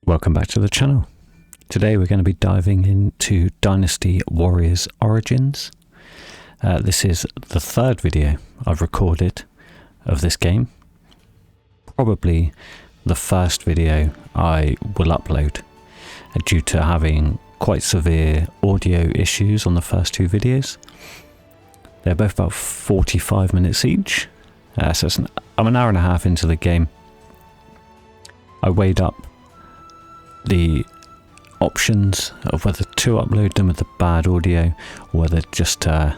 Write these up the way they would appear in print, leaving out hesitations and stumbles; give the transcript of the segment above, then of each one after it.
Welcome back to the channel. Today we're going to be diving into Dynasty Warriors Origins. This is the third video I've recorded of this game. Probably the first video I will upload due to having quite severe audio issues on the first two videos. They're both about 45 minutes each, so I'm an hour and a half into the game. I weighed up the options of whether to upload them with the bad audio or whether just to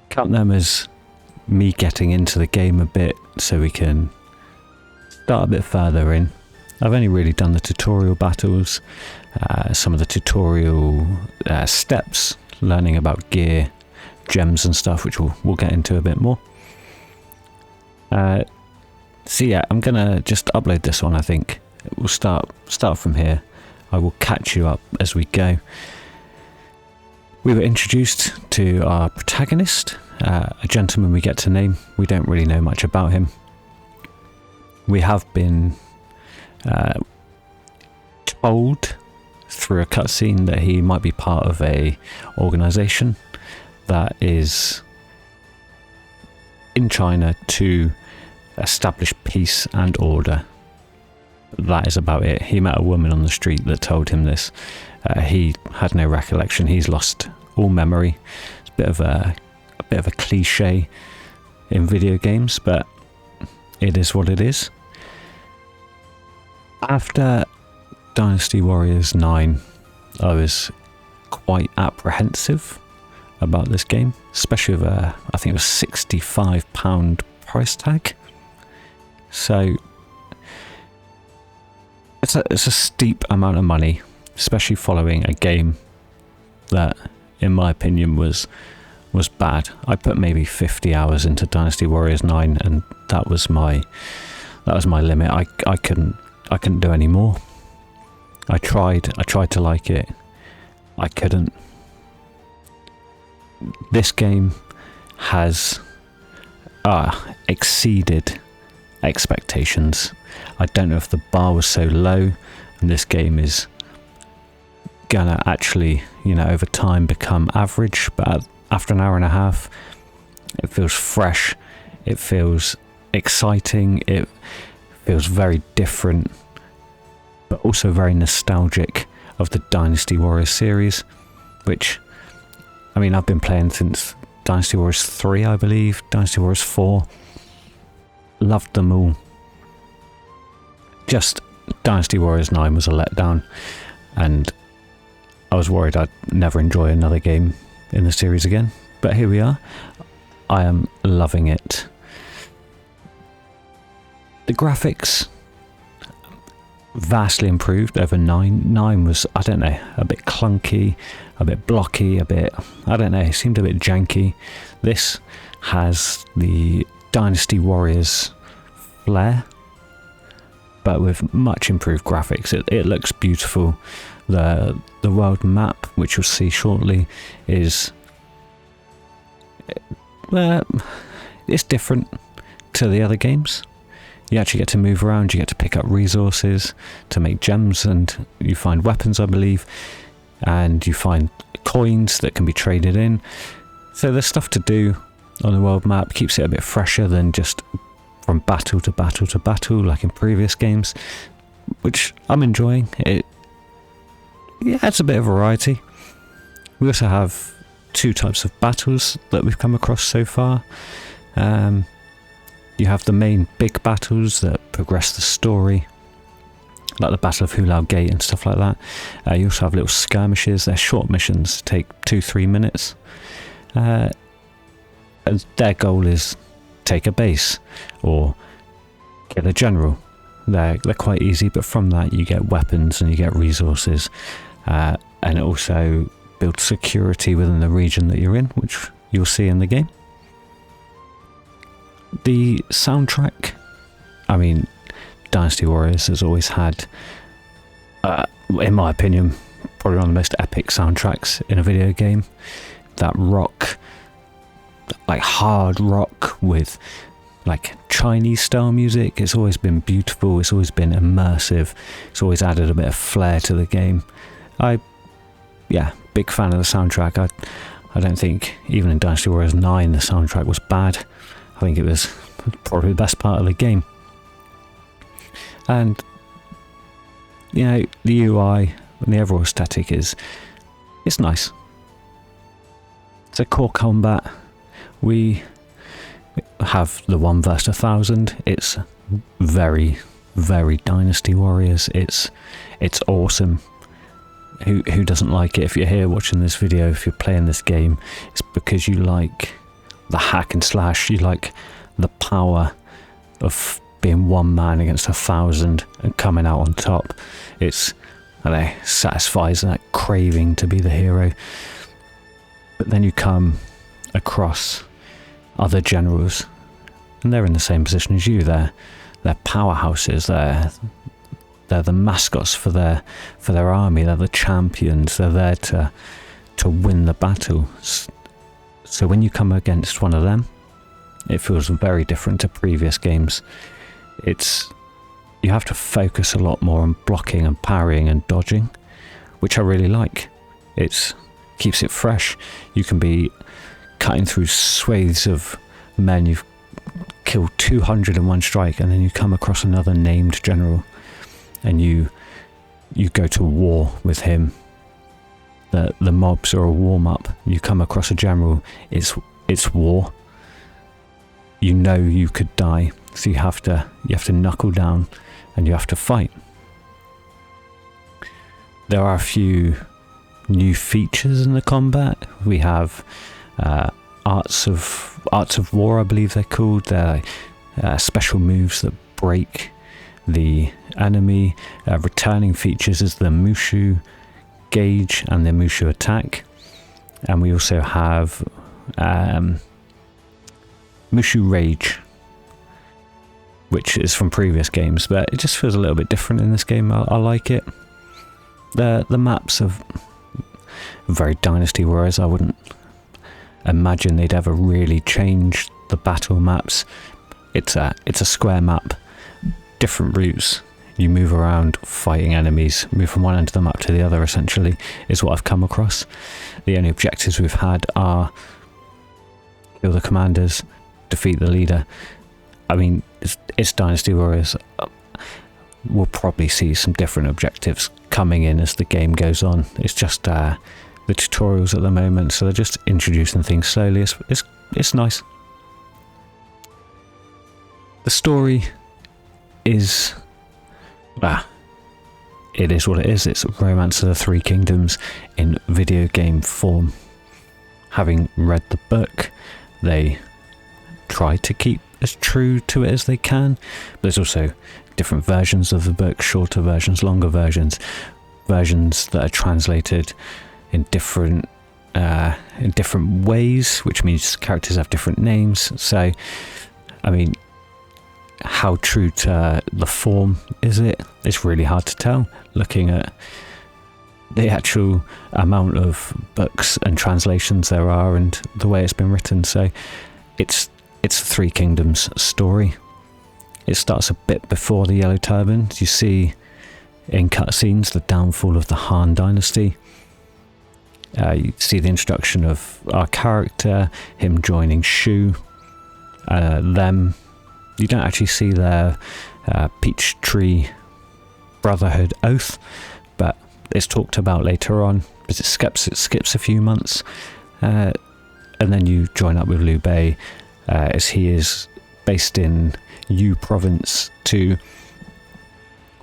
count them as me getting into the game a bit so we can start a bit further in. I've only really done the tutorial battles, some of the tutorial steps, learning about gear, gems and stuff, which we'll get into a bit more. So yeah, I'm gonna just upload this one. I think we'll start from here. I will catch you up as we go. We were introduced to our protagonist, a gentleman we get to name. We don't really know much about him. We have been told through a cutscene that he might be part of a organization that is in China to establish peace and order. That is about it. He met a woman on the street that told him this. He had no recollection. He's lost all memory. It's a bit of a cliche in video games, but it is what it is. After Dynasty Warriors 9, I was quite apprehensive about this game, especially with I think it was £65 price tag. So it's a steep amount of money, especially following a game that, in my opinion, was bad. I put maybe 50 hours into Dynasty Warriors 9, and that was my limit. I couldn't do any more. I tried to like it. I couldn't. This game has exceeded expectations. I don't know if the bar was so low and this game is gonna actually, over time become average, but after an hour and a half it feels fresh, it feels exciting, it feels very different, but also very nostalgic of the Dynasty Warriors series, which, I've been playing since Dynasty Warriors 3, I believe, Dynasty Warriors 4. Loved them all. Just Dynasty Warriors 9 was a letdown, and I was worried I'd never enjoy another game in the series again. But here we are. I am loving it. The graphics vastly improved over 9. 9 was, I don't know, a bit clunky, a bit blocky, it seemed a bit janky. This has the Dynasty Warriors flair, but with much improved graphics. It looks beautiful. The world map, which you'll see shortly, is it's different to the other games. You actually get to move around, you get to pick up resources to make gems, and you find weapons, I believe, and you find coins that can be traded in. So there's stuff to do on the world map. Keeps it a bit fresher than just from battle to battle to battle like in previous games, which I'm enjoying. It adds a bit of variety. We also have two types of battles that we've come across so far. You have the main big battles that progress the story, like the Battle of Hulao Gate and stuff like that. You also have little skirmishes. They're short missions, take 2-3 minutes. And their goal is take a base or kill a general. They're quite easy, but from that you get weapons and you get resources, and it also builds security within the region that you're in, which you'll see in the game. The soundtrack, Dynasty Warriors has always had, in my opinion, probably one of the most epic soundtracks in a video game. That rock, like hard rock with like Chinese style music. It's always been beautiful, it's always been immersive, it's always added a bit of flair to the game. Big fan of the soundtrack. I don't think even in Dynasty Warriors 9 the soundtrack was bad. I think it was probably the best part of the game. And the UI and the overall aesthetic it's nice. So core combat, we have the 1 versus 1,000. It's very, very Dynasty Warriors. It's awesome. Who doesn't like it? If you're here watching this video, if you're playing this game, it's because you like the hack and slash, you like the power of being one man against 1,000 and coming out on top. It's, satisfies that craving to be the hero. But then you come across other generals, and they're in the same position as you. They're powerhouses. They're the mascots for their army. They're the champions. They're there to win the battle. So when you come against one of them, it feels very different to previous games. You have to focus a lot more on blocking and parrying and dodging, which I really like. It keeps it fresh. You can be cutting through swathes of men. You've killed 200 in one strike, and then you come across another named general, and you go to war with him. The mobs are a warm-up. You come across a general, it's war. You know you could die, so you have to knuckle down and you have to fight. There are a few new features in the combat. We have arts of war, I believe they're called. They're special moves that break the enemy. Returning features is the Mushu gauge and the Mushu attack, and we also have Mushu rage, which is from previous games, but it just feels a little bit different in this game. I like it. The maps are very Dynasty Warriors. I wouldn't imagine they'd ever really change the battle maps. It's a square map, different routes. You move around fighting enemies, move from one end of the map to the other, essentially, is what I've come across. The only objectives we've had are kill the commanders, defeat the leader. I mean, it's Dynasty Warriors. We'll probably see some different objectives coming in as the game goes on. It's just the tutorials at the moment, so they're just introducing things slowly. It's nice. The story is... it is what it is. It's Romance of the Three Kingdoms in video game form. Having read the book, they try to keep as true to it as they can. There's also different versions of the book, shorter versions, longer versions that are translated in different ways, which means characters have different names. So, I mean, how true to the form is it? It's really hard to tell, looking at the actual amount of books and translations there are and the way it's been written. So it's the Three Kingdoms story. It starts a bit before the Yellow Turbans. You see in cutscenes the downfall of the Han dynasty. You see the introduction of our character, him joining Shu, them. You don't actually see their Peach Tree Brotherhood oath, but it's talked about later on, but it skips a few months, and then you join up with Liu Bei, as he is based in Yu province to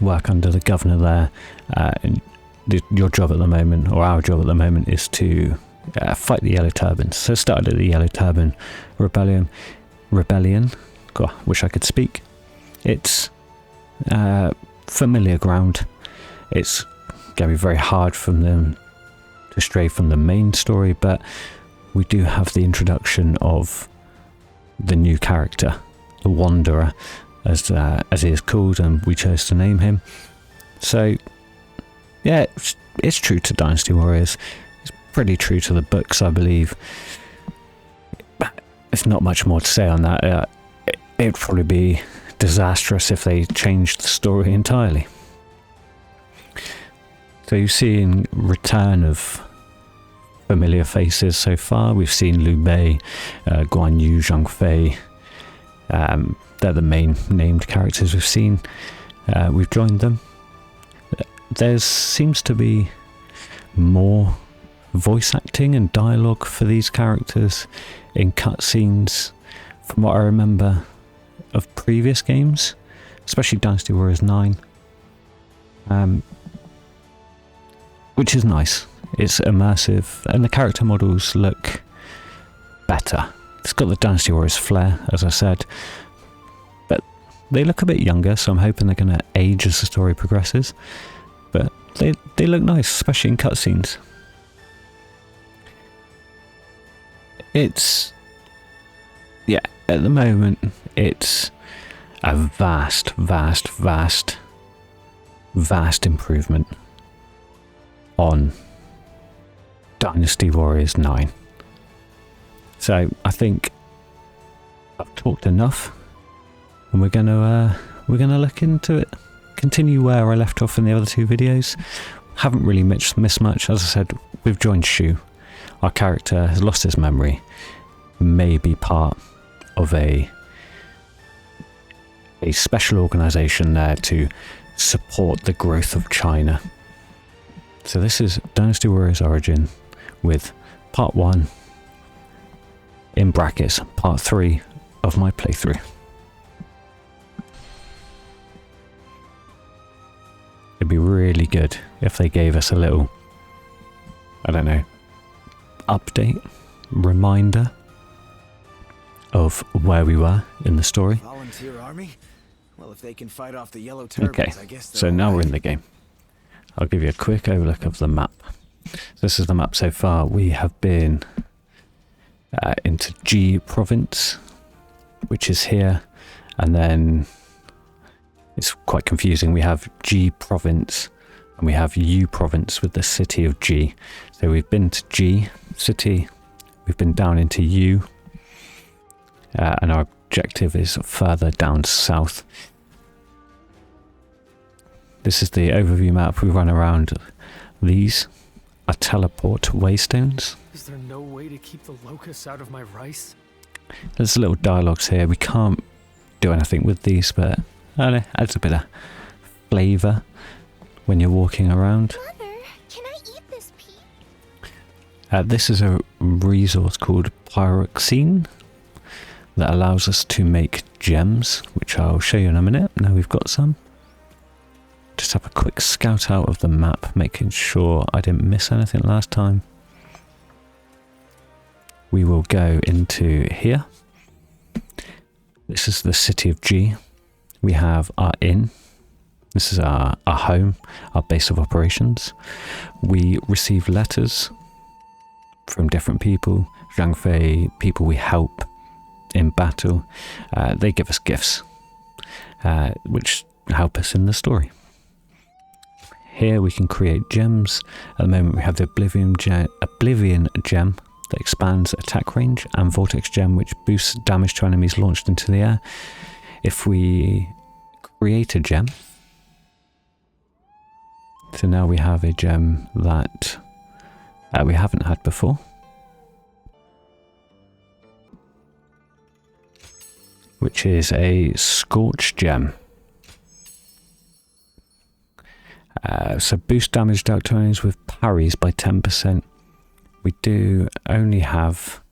work under the governor there. And your job at the moment, or our job at the moment, is to fight the Yellow Turbans. So it started at the Yellow Turban Rebellion. God, wish I could speak. It's familiar ground. It's going to be very hard for them to stray from the main story, but we do have the introduction of the new character, the Wanderer, as he is called, and we chose to name him. So, yeah, it's true to Dynasty Warriors. It's pretty true to the books, I believe. There's not much more to say on that. it'd probably be disastrous if they changed the story entirely. So you've seen return of familiar faces so far. We've seen Liu Bei, Guan Yu, Zhang Fei. They're the main named characters we've seen. We've joined them. There seems to be more voice acting and dialogue for these characters in cutscenes from what I remember of previous games, especially Dynasty Warriors 9, which is nice. It's immersive and the character models look better. It's got the Dynasty Warriors flair, as I said, but they look a bit younger, so I'm hoping they're going to age as the story progresses. But they look nice, especially in cutscenes. It's, yeah, at the moment, it's a vast improvement on Dynasty Warriors 9. So I think I've talked enough, and we're gonna look into it. Continue where I left off in the other two videos. Haven't really missed much. As I said, we've joined Shu. Our character has lost his memory. May be part of a special organisation there to support the growth of China. So this is Dynasty Warriors Origin with part 1 in brackets, part 3 of my playthrough. It'd be really good if they gave us a little, I don't know, update, reminder of where we were in the story. Volunteer army? Well, if they can fight off the yellow turbans, Okay, I guess so now we're in the game. I'll give you a quick overlook of the map. This is the map so far. We have been into G province, which is here, and then it's quite confusing. We have G province and we have U province with the city of G. So we've been to G city, we've been down into U, and our objective is further down south. This is the overview map. We run around. These are teleport waystones. Is there no way to keep the locusts out of my rice? There's little dialogues here. We can't do anything with these, but I don't know, adds a bit of flavour when you're walking around. Mother, can I eat this pea? This is a resource called pyroxene that allows us to make gems, which I'll show you in a minute. Now we've got some. Just have a quick scout out of the map, making sure I didn't miss anything last time. We will go into here. This is the city of G. We have our inn. This is our home, our base of operations. We receive letters from different people. Zhang Fei, people we help in battle. They give us gifts, which help us in the story. Here we can create gems. At the moment we have the Oblivion gem that expands attack range, and Vortex gem, which boosts damage to enemies launched into the air. If we create a gem, so now we have a gem that we haven't had before, which is a Scorch gem. So boost damage dealt to enemies with parries by 10%. We do only have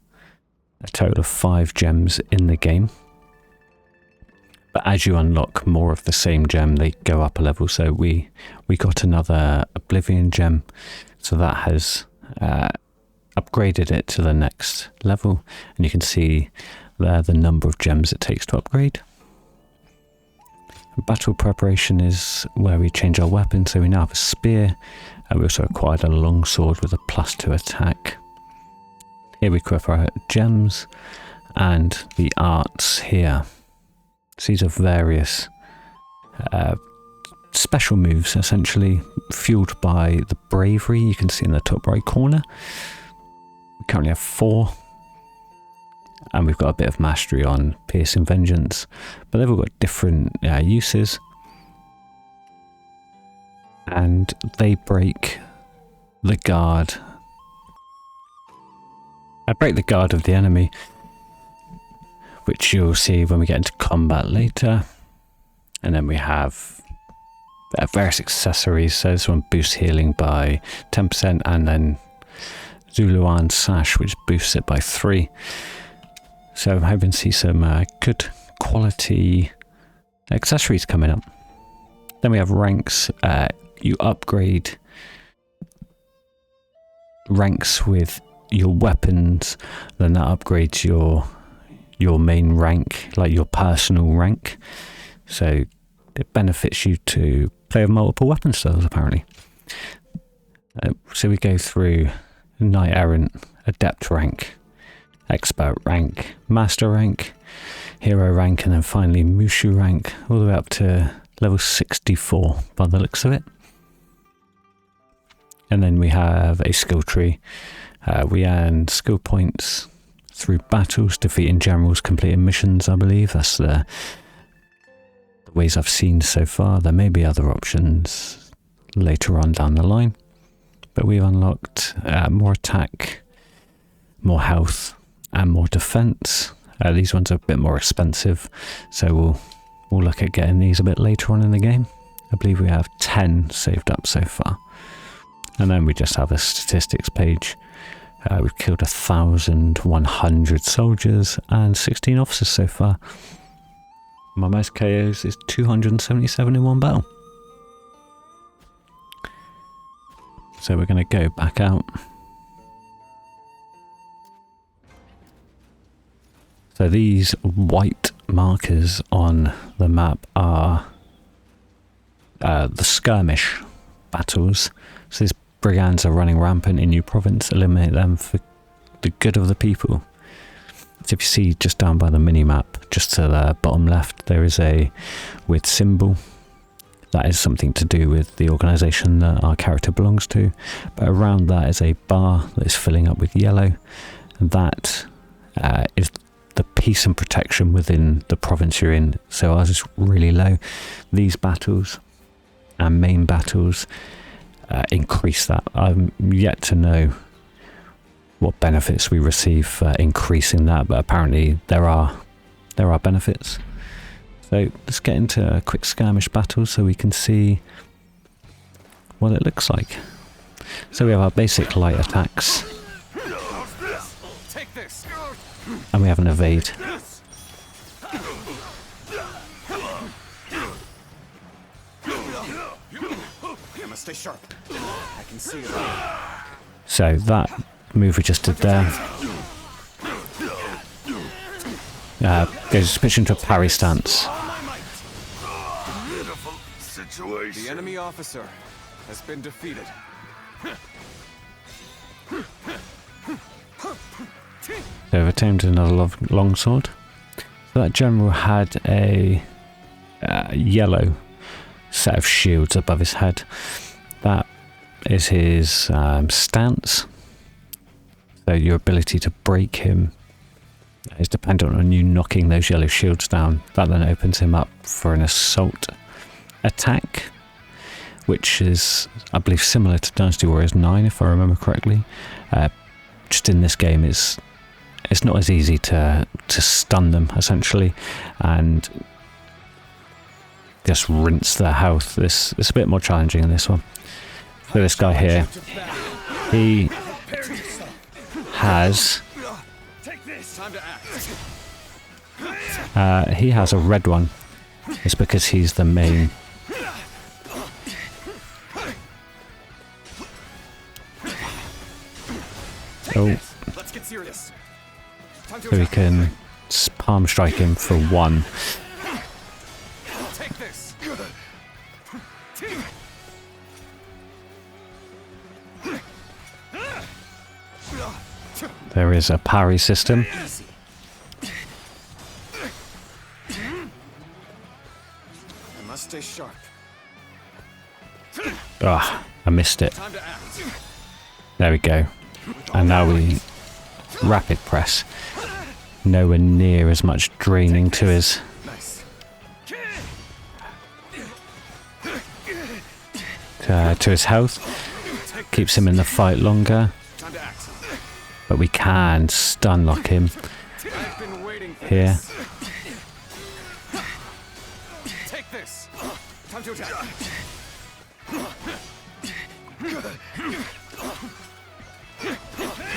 a total of 5 gems in the game, but as you unlock more of the same gem, they go up a level. So we got another Oblivion gem, so that has upgraded it to the next level, and you can see there the number of gems it takes to upgrade. Battle preparation is where we change our weapon, so we now have a spear. We also acquired a longsword with a +2 attack. Here we equip our gems and the arts here. So these are various special moves, essentially fueled by the bravery. You can see in the top right corner. We currently have 4. and we've got a bit of mastery on Piercing Vengeance, but they've all got different uses, and they break the guard. I break the guard of the enemy, which you'll see when we get into combat later. And then we have various accessories. So this one boosts healing by 10%, and then Zuluan Sash, which boosts it by 3. So I'm hoping to see some good quality accessories coming up. Then we have ranks. You upgrade ranks with your weapons, then that upgrades your main rank, like your personal rank. So it benefits you to play with multiple weapon styles, apparently. So we go through Knight Errant, Adept rank, Expert rank, Master rank, Hero rank, and then finally Mushu rank, all the way up to level 64 by the looks of it. And then we have a skill tree. We earn skill points through battles, defeating generals, completing missions, I believe. That's the ways I've seen so far. There may be other options later on down the line. But we've unlocked more attack, more health, and more defense. These ones are a bit more expensive, so we'll look at getting these a bit later on in the game. I believe we have 10 saved up so far. And then we just have a statistics page. We've killed 1,100 soldiers and 16 officers so far. My most KOs is 277 in one battle. So we're going to go back out. So these white markers on the map are the skirmish battles. So these brigands are running rampant in New Province. Eliminate them for the good of the people. So if you see just down by the mini-map, just to the bottom left, there is a weird symbol. That is something to do with the organisation that our character belongs to. But around that is a bar that is filling up with yellow. And that is the peace and protection within the province you're in. So ours is really low. These battles and main battles increase that. I'm yet to know what benefits we receive for increasing that, but apparently there are benefits. So let's get into a quick skirmish battle so we can see what it looks like. So we have our basic light attacks, and we have an evade. I must stay sharp. I can see it. So that move we just did there goes pitch into a parry stance. The enemy officer has been defeated. So we've attained another longsword. So that general had a yellow set of shields above his head. That is his stance. So your ability to break him is dependent on you knocking those yellow shields down. That then opens him up for an assault attack, which is, I believe, similar to Dynasty Warriors 9, if I remember correctly. Just in this game, it's not as easy to stun them, essentially, and just rinse their health. It's a bit more challenging in this one. So this guy here, he has a red one. It's because he's the main. Oh, Let's get serious. so we can palm strike him for 1. Take this. There is a parry system. I must stay sharp. Ah, I missed it. Time to act. There we go. And now we rapid press. nowhere near as much draining to his to his health. Keeps him in the fight longer. But we can stun lock him here. Take this. Time to attack.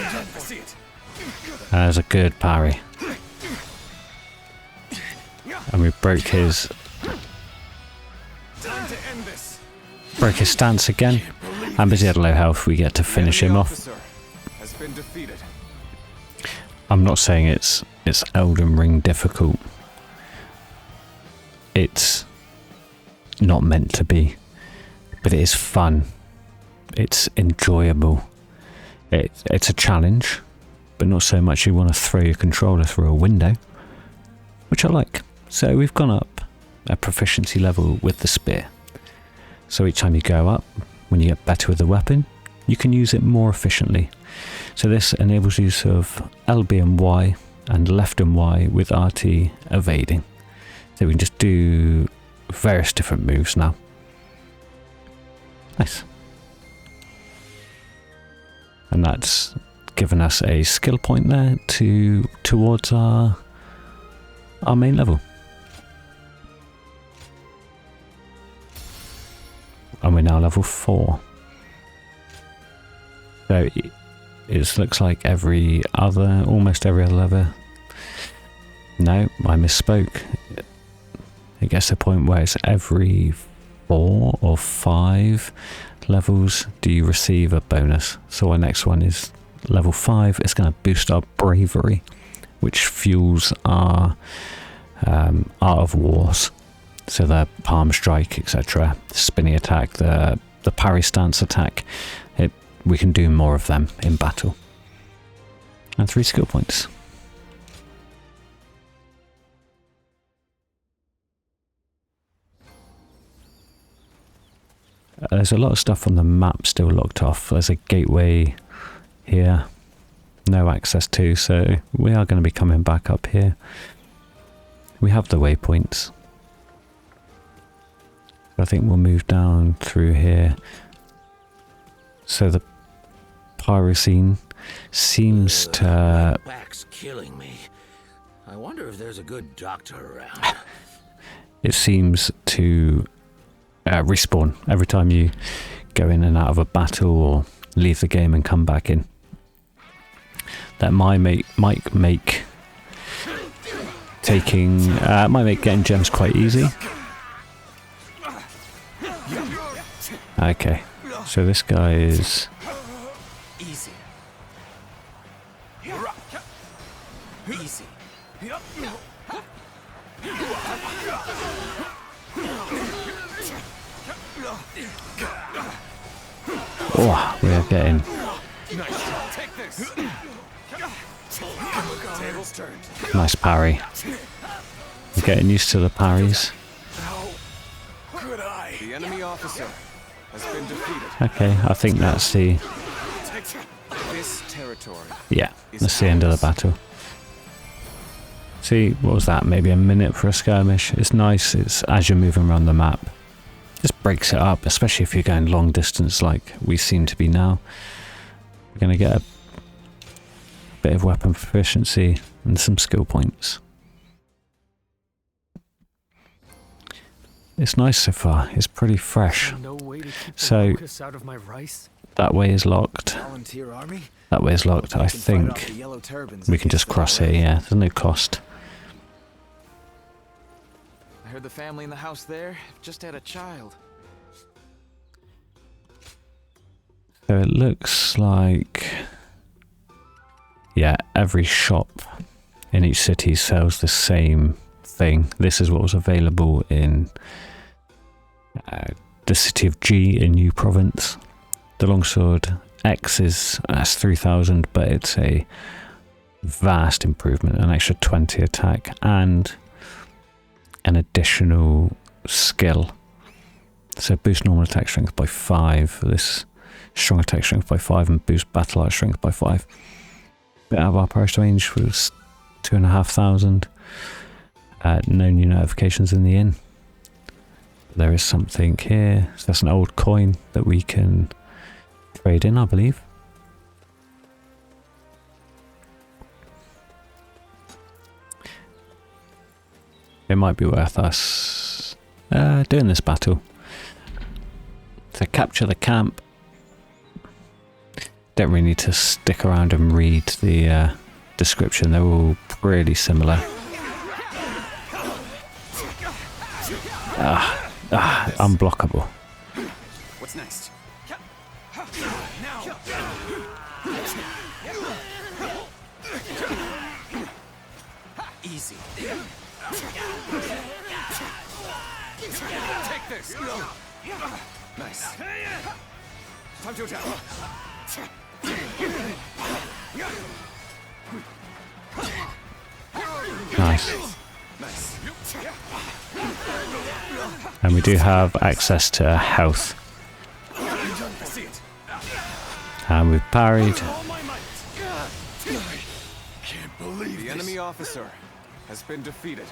I see it. That was a good parry. And we broke his Time to end this. stance again. And because he had low health, we get to finish him off. Has been defeated. I'm not saying it's Elden Ring difficult. It's not meant to be, but it is fun. It's enjoyable. It's a challenge, but not so much you want to throw your controller through a window, which I like. So we've gone up a proficiency level with the spear. So each time you go up, when you get better with the weapon, you can use it more efficiently. So this enables use of LB and Y and left and Y with RT evading. So we can just do various different moves now. Nice. And that's given us a skill point there towards our main level. And we're now level 4. So it looks like almost every other level. No, I misspoke. It gets to the point where it's every 4 or 5 levels do you receive a bonus. So our next one is level 5. It's going to boost our bravery, which fuels our art of wars. So the palm strike, etc., spinning attack, the parry stance attack. We can do more of them in battle. And 3 skill points. There's a lot of stuff on the map still locked off. There's a gateway here, no access to, so we are going to be coming back up here. We have the waypoints. I think we'll move down through here. So the pyrocene seems to... My back's killing me. I wonder if there's a good doctor around. It seems to respawn every time you go in and out of a battle or leave the game and come back in. That might make getting gems quite easy. Okay, so this guy is... Easy. Easy. Oh, we are getting... Take this. Tables turned. Nice parry. We're getting used to the parries. Good eye. The enemy officer has been defeated. Okay, I think that's the... This territory. Yeah, that's the end of the battle. See, what was that? Maybe a minute for a skirmish. It's nice. It's as you're moving around the map. Just breaks it up, especially if you're going long distance like we seem to be now. We're going to get a bit of weapon proficiency and some skill points. It's nice so far. It's pretty fresh. No way to keep the So locust out of my rice. that way is locked. Volunteer army? That way is locked. I think we can just cross here. Yeah, there's no cost. I heard the family in the house there just had a child. So it looks like, yeah, every shop in each city sells the same thing. This is what was available in the city of G in New Province. The longsword X is that's 3,000, but it's a vast improvement, an extra 20 attack and an additional skill. So boost normal attack strength by 5. This strong attack strength by 5 and boost battle art strength by 5. Bit out of our price range was 2,500. No new notifications in the inn. There is something here. So that's an old coin that we can trade in, I believe. It might be worth us doing this battle. To capture the camp. Don't really need to stick around and read the description. They're all pretty similar. Unblockable. What's next? Easy. Take this. Nice. Time to attack. Nice. Nice. And we do have access to health. I see it. And we've parried. Can't believe the enemy officer has been defeated.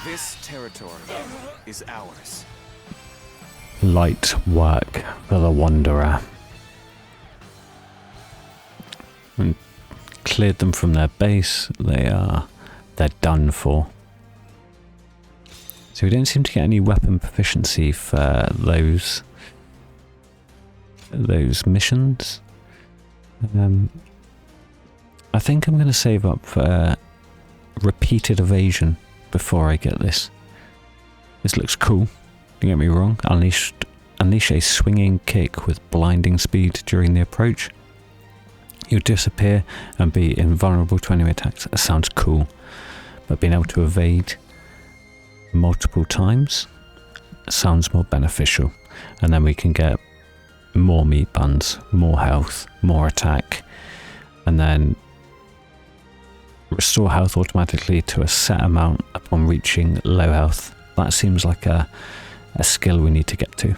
This territory is ours. Light work for the Wanderer. And cleared them from their base. They're done for. So we don't seem to get any weapon proficiency for those missions. I think I'm going to save up for repeated evasion before I get this. This looks cool. Don't get me wrong. Unleash a swinging kick with blinding speed during the approach. You disappear and be invulnerable to enemy attacks. That sounds cool. But being able to evade multiple times sounds more beneficial. And then we can get more meat buns, more health, more attack, and then restore health automatically to a set amount upon reaching low health. That seems like a skill we need to get to.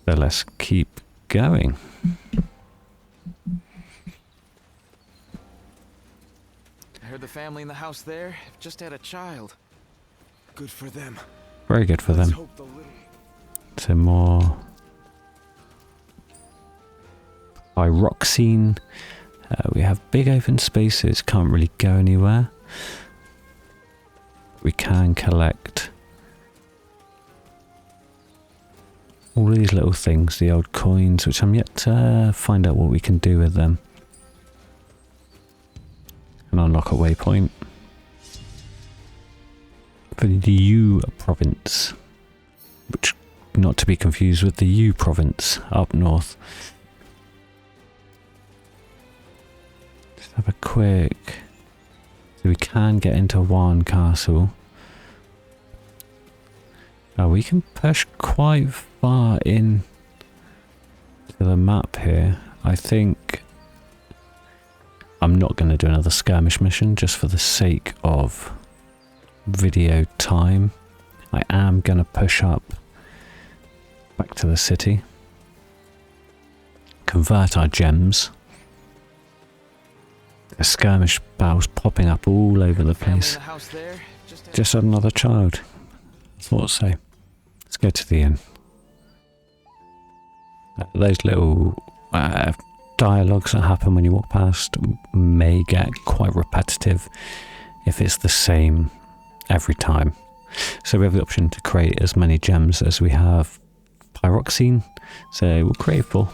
So let's keep going. I heard the family in the house there have just had a child. Good for them. Very good for Let's them. hope the little... So more pyroxene. We have big open spaces, can't really go anywhere. We can collect all these little things, the old coins, which I'm yet to find out what we can do with them. And unlock a waypoint for the U province, which not to be confused with the U province up north. Just have a quick... So we can get into one castle. We can push quite far in to the map here. I think I'm not going to do another skirmish mission just for the sake of video time. I am going to push up back to the city, convert our gems. The skirmish battles popping up all over the place. Just had another child. Thought so. Let's go to the inn. Those little dialogues that happen when you walk past may get quite repetitive if it's the same every time. So we have the option to create as many gems as we have pyroxene. So we'll create 4.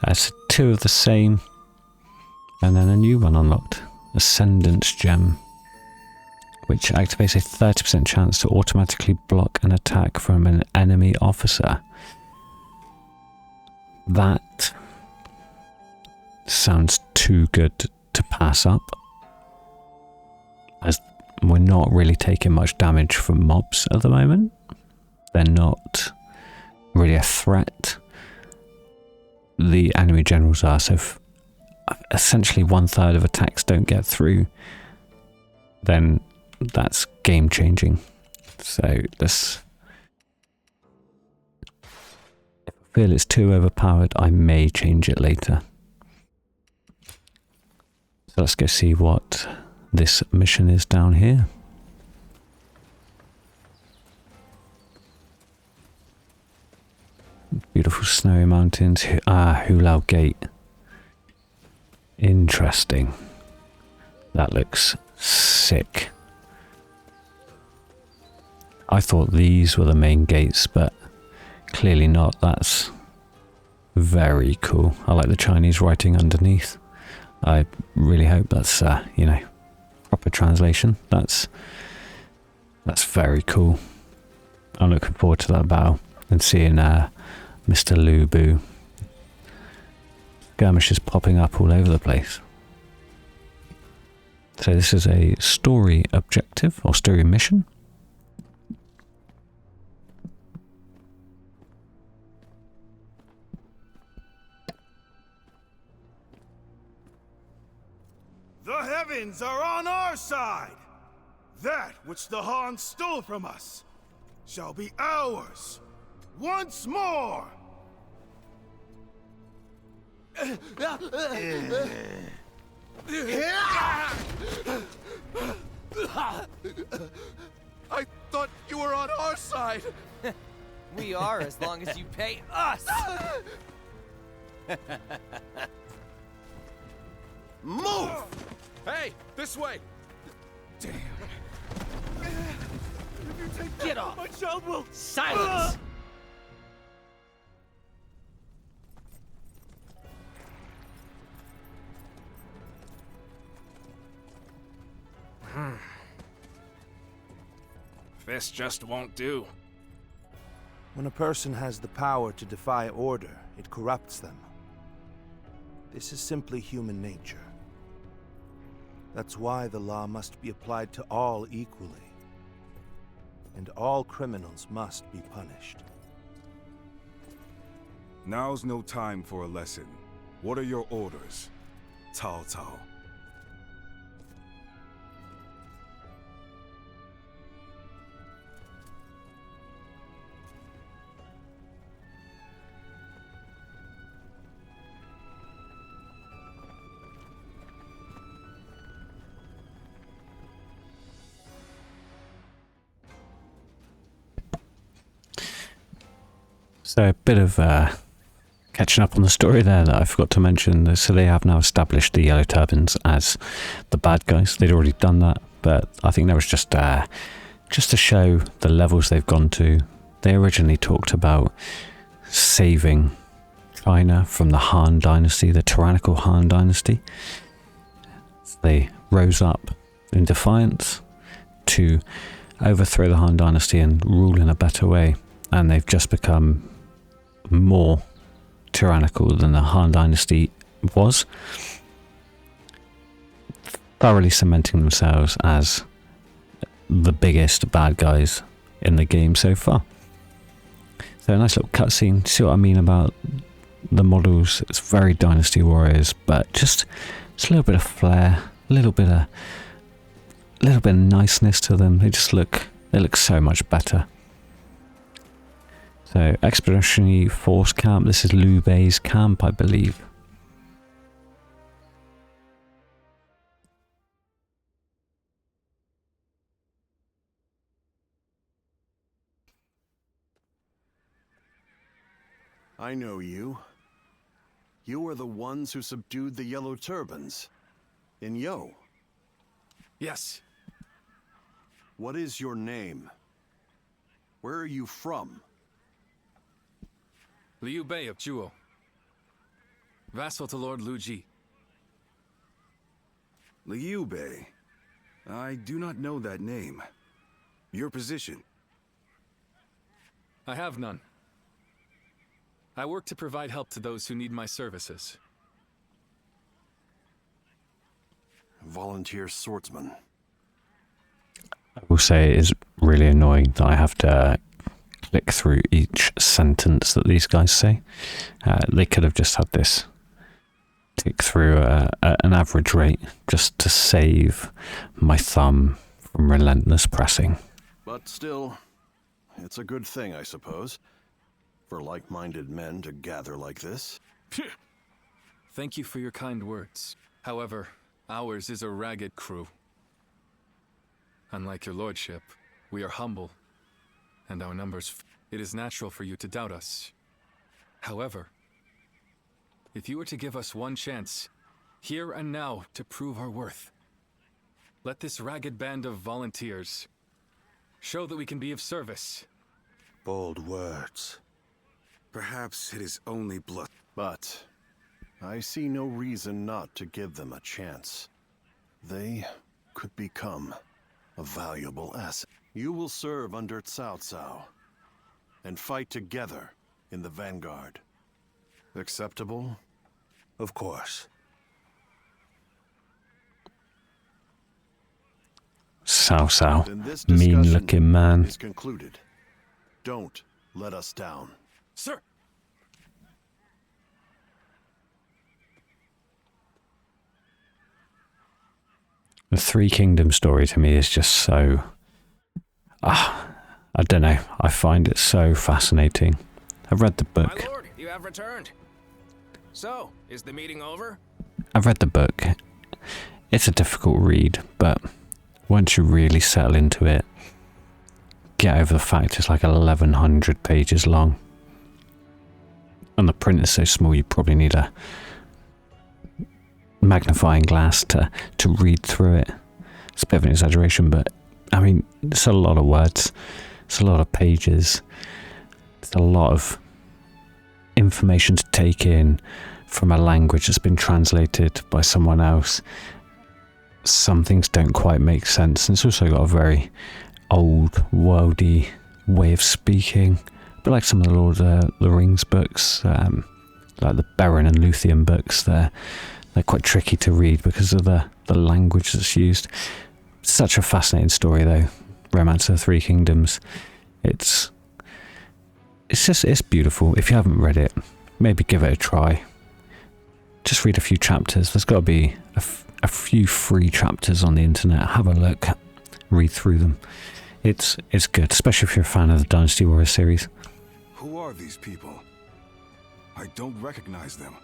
That's 2 of the same. And then a new one unlocked. Ascendance gem, which activates a 30% chance to automatically block an attack from an enemy officer. That sounds too good to pass up, as we're not really taking much damage from mobs at the moment. They're not really a threat. The enemy generals are, so if essentially 1/3 of attacks don't get through, then that's game changing. So let's feel it's too overpowered, I may change it later. So let's go see what this mission is down here. Beautiful snowy mountains. Hulao Gate. Interesting. That looks sick. I thought these were the main gates, but clearly not. That's very cool. I like the Chinese writing underneath. I really hope that's, you know, proper translation. That's very cool. I'm looking forward to that battle and seeing Mr. Lu Bu. Skirmishes popping up all over the place. So this is a story objective or story mission. The heavens are on our side! That which the Han stole from us shall be ours once more! I thought you were on our side! We are, as long as you pay us! Move! Hey, this way! Damn. Get off! My child will... Silence! This just won't do. When a person has the power to defy order, it corrupts them. This is simply human nature. That's why the law must be applied to all equally. And all criminals must be punished. Now's no time for a lesson. What are your orders, Cao Cao? So a bit of catching up on the story there that I forgot to mention. So they have now established the Yellow Turbans as the bad guys. They'd already done that, but I think that was just to show the levels they've gone to. They originally talked about saving China from the Han Dynasty, the tyrannical Han Dynasty. They rose up in defiance to overthrow the Han Dynasty and rule in a better way. And they've just become more tyrannical than the Han Dynasty was, thoroughly cementing themselves as the biggest bad guys in the game so far. So a nice little cutscene. See what I mean about the models? It's very Dynasty Warriors, but just a little bit of flair, a little bit of niceness to them. They look so much better. So, Expeditionary Force Camp. This is Liu Bei's camp, I believe. I know you. You are the ones who subdued the Yellow Turbans. In Yo. Yes. What is your name? Where are you from? Liu Bei of Zhuo. Vassal to Lord Lu Ji. Liu Bei. I do not know that name. Your position? I have none. I work to provide help to those who need my services. Volunteer swordsman. I will say it is really annoying that I have to click through each sentence that these guys say. They could have just had this tick through an average rate just to save my thumb from relentless pressing. But still, it's a good thing, I suppose. for like-minded men to gather like this. Thank you for your kind words. However, ours is a ragged crew. Unlike your lordship, we are humble, and our numbers. It is natural for you to doubt us. However, if you were to give us one chance, here and now, to prove our worth, let this ragged band of volunteers show that we can be of service. Bold words. Perhaps it is only blood. But I see no reason not to give them a chance. They could become a valuable asset. You will serve under Cao Cao and fight together in the vanguard. Acceptable? Of course. Cao Cao. Then this Mean-looking man. is concluded. Don't let us down. Sir! The Three Kingdoms story to me is just so... I don't know. I find it so fascinating. I've read the book. My lord, you have returned. So, is the meeting over? I've read the book. It's a difficult read, but once you really settle into it, get over the fact it's like 1,100 pages long. And the print is so small you probably need a magnifying glass to read through it. It's a bit of an exaggeration, but I mean, it's a lot of words. It's a lot of pages. It's a lot of information to take in from a language that's been translated by someone else. Some things don't quite make sense. And it's also got a very old, worldy way of speaking. But like some of the Lord of the Rings books, like the Beren and Luthien books, they're quite tricky to read because of the language that's used. Such a fascinating story though, Romance of the Three Kingdoms. It's beautiful. If you haven't read it, maybe give it a try. Just read a few chapters. There's got to be a few free chapters on the internet. Have a look, read through them. It's good, especially if you're a fan of the Dynasty Warriors series. Who are these people? I don't recognize them.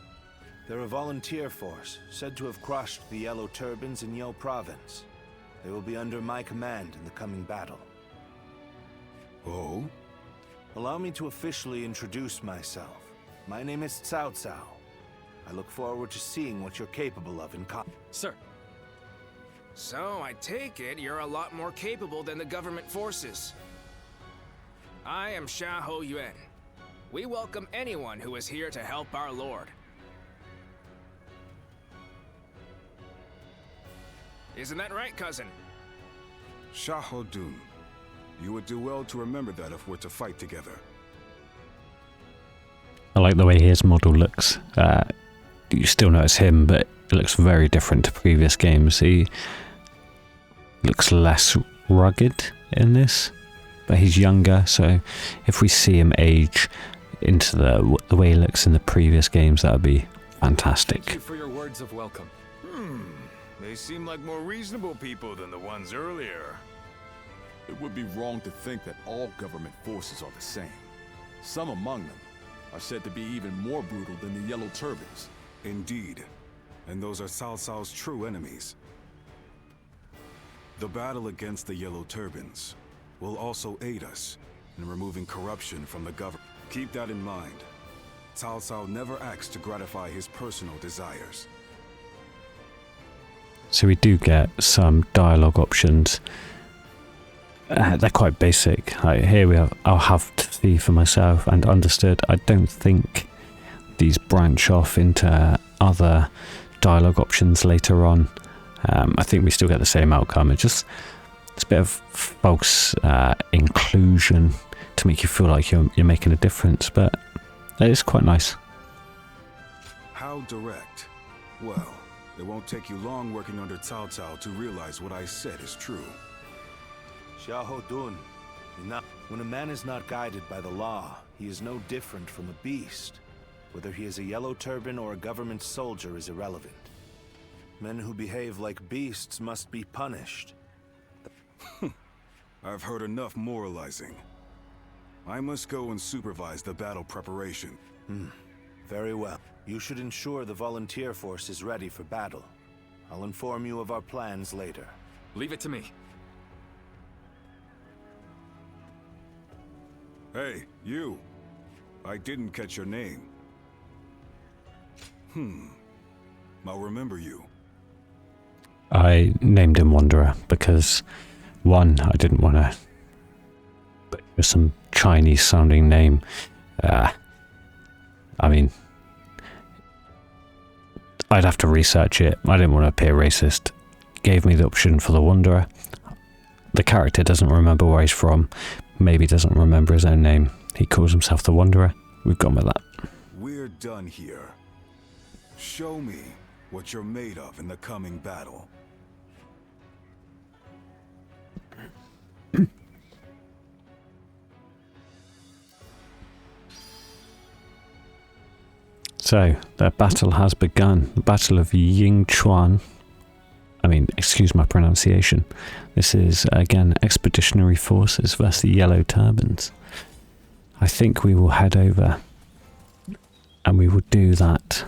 They're a volunteer force, said to have crushed the Yellow Turbans in Yeo Province. They will be under my command in the coming battle. Oh? Allow me to officially introduce myself. My name is Cao Cao. I look forward to seeing what you're capable of in Sir. So, I take it you're a lot more capable than the government forces. I am Xiahou Yuan. We welcome anyone who is here to help our lord. Isn't that right, cousin? Xiahou Dun. You would do well to remember that if we're to fight together. I like the way his model looks. You still notice him, but it looks very different to previous games. He looks less rugged in this, but he's younger, so if we see him age into the way he looks in the previous games, that would be fantastic. Thank you for your words of welcome. They seem like more reasonable people than the ones earlier. It would be wrong to think that all government forces are the same. Some among them are said to be even more brutal than the Yellow Turbans. Indeed. And those are Cao Cao's true enemies. The battle against the Yellow Turbans will also aid us in removing corruption from the government. Keep that in mind. Cao Cao never acts to gratify his personal desires. So we do get some dialogue options. They're quite basic. Like here we have, I'll have to see for myself and understood. I don't think these branch off into other dialogue options later on. I think we still get the same outcome. It's a bit of false inclusion to make you feel like you're making a difference, but it's quite nice. How direct? Well, it won't take you long working under Cao Cao to realize what I said is true. Xiahou Dun. When a man is not guided by the law, he is no different from a beast. Whether he is a Yellow Turban or a government soldier is irrelevant. Men who behave like beasts must be punished. I've heard enough moralizing. I must go and supervise the battle preparation. Very well. You should ensure the volunteer force is ready for battle. I'll inform you of our plans later. Leave it to me. Hey, you. I didn't catch your name. I'll remember you. I named him Wanderer because, one, I didn't want to put some Chinese sounding name. I mean, I'd have to research it. I didn't want to appear racist. Gave me the option for the Wanderer. The character doesn't remember where he's from. Maybe doesn't remember his own name. He calls himself the Wanderer. We've gone with that. We're done here. Show me what you're made of in the coming battle. So, the battle has begun. The Battle of Yingchuan. I mean, excuse my pronunciation. This is, again, Expeditionary Forces versus the Yellow Turbans. I think we will head over and we will do that.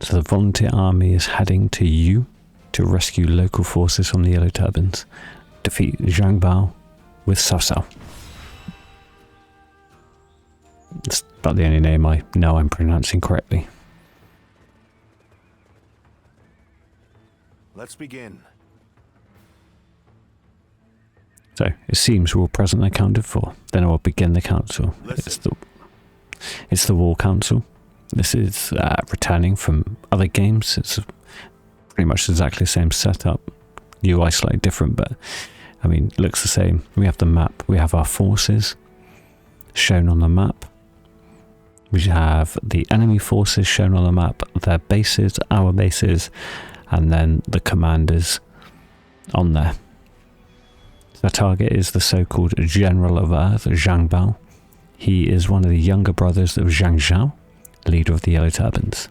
So the Volunteer Army is heading to Yu to rescue local forces from the Yellow Turbans. Defeat Zhang Bao with Cao Cao. It's about the only name I know I'm pronouncing correctly. Let's begin. So, it seems we're all present and accounted for. Then I will begin the council. It's the War Council. This is returning from other games. It's pretty much exactly the same setup. UI slightly different, but I mean, looks the same. We have the map. We have our forces shown on the map. We have the enemy forces shown on the map, their bases, our bases, and then the commanders on there. The target is the so-called General of Earth, Zhang Bao. He is one of the younger brothers of Zhang Zhao, leader of the Yellow Turbans.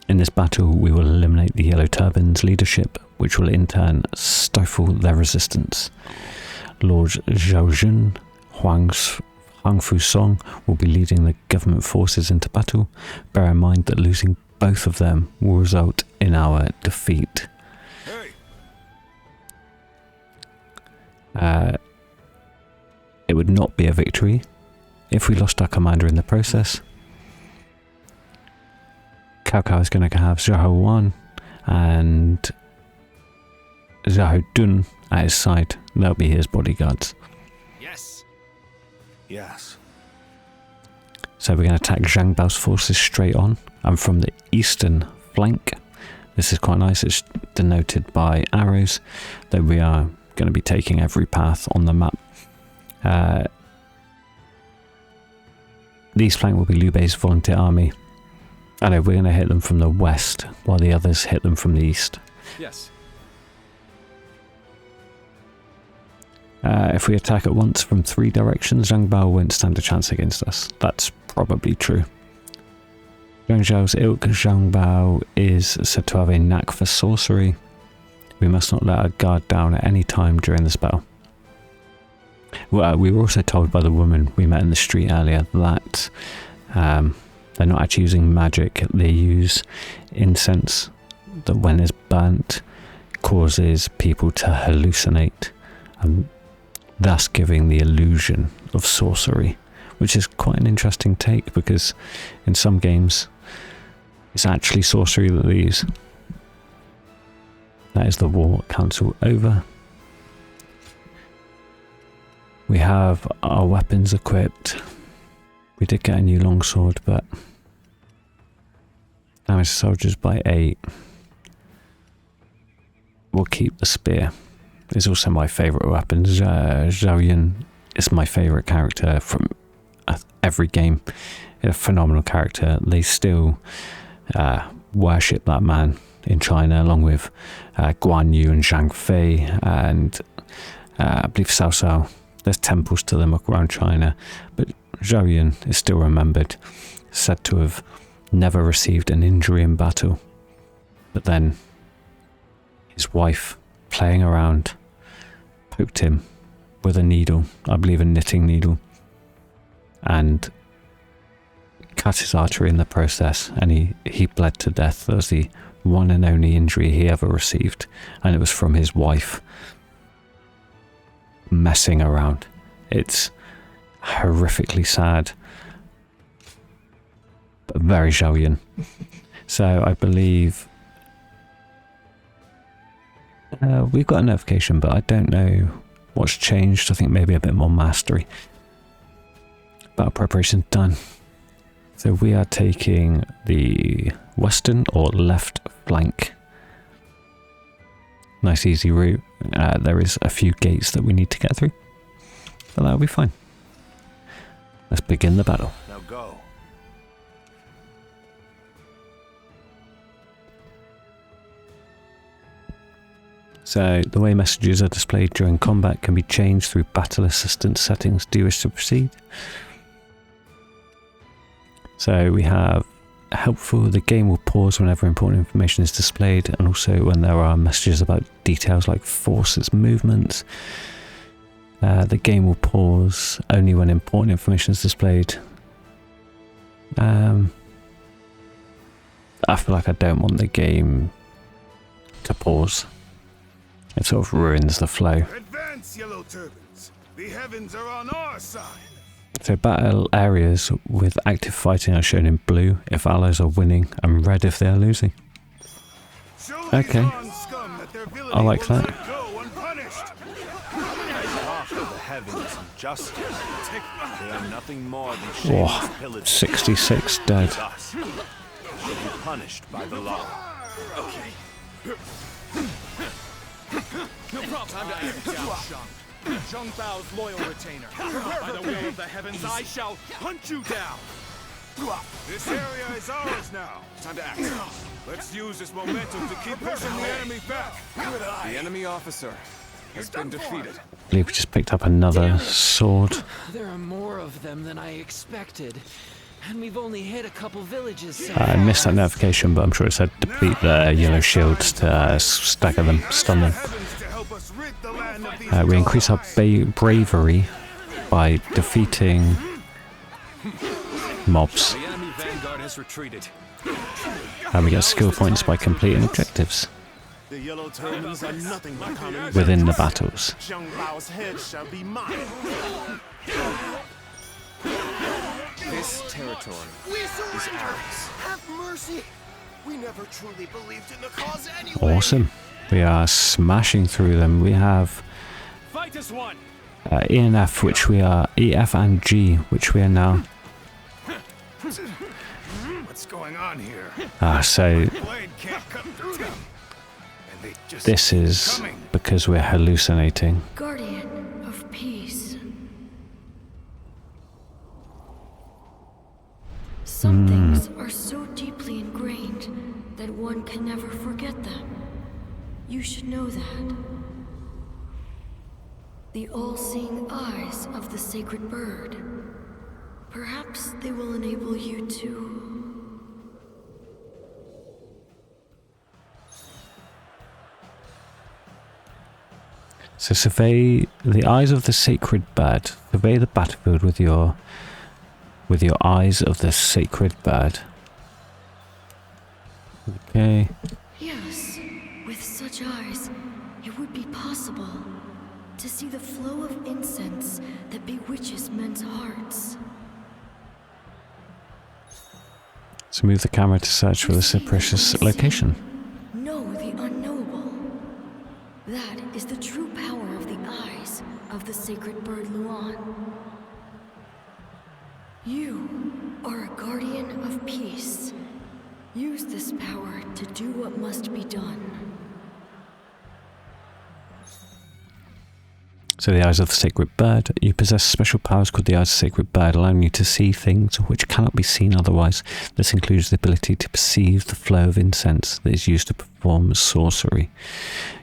In this battle, we will eliminate the Yellow Turbans' leadership, which will in turn stifle their resistance. Lord Zhaojun Huang Fusong will be leading the government forces into battle. Bear in mind that losing both of them will result in our defeat. It would not be a victory if we lost our commander in the process. Cao Cao is going to have Zhao Wan and Zhao Dun at his side. They'll be his bodyguards. Yes. Yes. So we're going to attack Zhang Bao's forces straight on and from the eastern flank. This is quite nice. It's denoted by arrows, though we are going to be taking every path on the map. The east flank will be Liu Bei's volunteer army. I know we're going to hit them from the west, while the others hit them from the east. Yes. If we attack at once from 3 directions, Zhang Bao won't stand a chance against us. That's probably true. Zhang Zhao's ilk, Zhang Bao, is said to have a knack for sorcery. We must not let our guard down at any time during this battle. Well, we were also told by the woman we met in the street earlier that they're not actually using magic. They use incense that, when it's burnt, causes people to hallucinate, and thus giving the illusion of sorcery, which is quite an interesting take because in some games it's actually sorcery that they use. That is the War Council over. We have our weapons equipped. We did get a new longsword, but damage soldiers by 8. We'll keep the spear. It's also my favourite weapon. Zhao Yun is my favourite character from every game. A phenomenal character. They still worship that man in China, along with Guan Yu and Zhang Fei, and I believe Cao Cao. There's temples to them around China, but Zhao Yun is still remembered, said to have never received an injury in battle. But then his wife, playing around, poked him with a needle, I believe a knitting needle, and cut his artery in the process, and he bled to death. That was the one and only injury he ever received, and it was from his wife messing around. It's horrifically sad, but very Xiaoyan. So I believe we've got a notification, but I don't know what's changed. I think maybe a bit more mastery. Battle preparation's done. So we are taking the western or left flank. Nice easy route. There is a few gates that we need to get through, but that'll be fine. Let's begin the battle. Now go. So the way messages are displayed during combat can be changed through battle assistance settings. Do you wish to proceed? So we have helpful. The game will pause whenever important information is displayed, and also when there are messages about details like forces movements. The game will pause only when important information is displayed. I feel like I don't want the game to pause. It sort of ruins the flow. Advance, Yellow Turbans. The heavens are on our side. So battle areas with active fighting are shown in blue if allies are winning, and red if they are losing. Okay, I like that. The heavens and justice. They are nothing more than shameless pillagers. 66 dead. Thus, should be punished by the law. No problem. Time to act down, Shang. Zheng Bao's loyal retainer. By the will of the heavens, I shall hunt you down. This area is ours now. Time to act. Let's use this momentum to keep pushing the enemy back. The enemy officer has been defeated. I believe we just picked up another sword. There are more of them than I expected. And we've only hit a couple villages so I missed that notification, but I'm sure it said defeat the yellow shields to stagger them, stun them. We increase our bravery by defeating mobs. The enemy vanguard has retreated. And we get skill points by completing objectives The Yellow Turbans are nothing but common within the battles. Zheng Bao's head shall be mine. This territory is ours. Have mercy. We never truly believed in the cause anyway. Awesome. We are smashing through them. We have Fight as one. E and F, which we are EF and G, which we are now. What's going on here? So Blade can't cut through them. And they just this is because we're hallucinating. Guardian of peace. Some things are so deeply ingrained that one can never forget them. You should know that. The all-seeing eyes of the sacred bird. Perhaps they will enable you to... So survey the eyes of the sacred bird. Survey the battlefield with your eyes of the sacred bird. Okay. Yes, with such eyes, it would be possible to see the flow of incense that bewitches men's hearts. So move the camera to search for the precious location. Know the unknowable. That is the true power of the eyes of the sacred bird Luan. You are a guardian of peace. Use this power to do what must be done. So the eyes of the sacred bird. You possess special powers called the eyes of the sacred bird, allowing you to see things which cannot be seen otherwise. This includes the ability to perceive the flow of incense that is used to perform sorcery.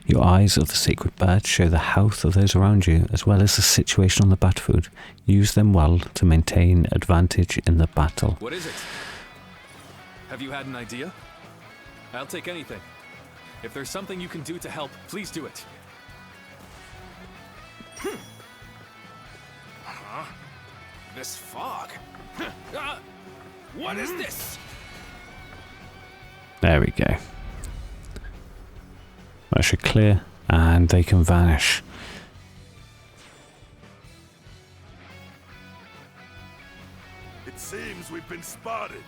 Your eyes of the sacred bird show the health of those around you, as well as the situation on the battlefield. Use them well to maintain advantage in the battle. What is it? Have you had an idea? I'll take anything. If there's something you can do to help, please do it. This fog. What is this? There we go. That should clear, and they can vanish. It seems we've been spotted. In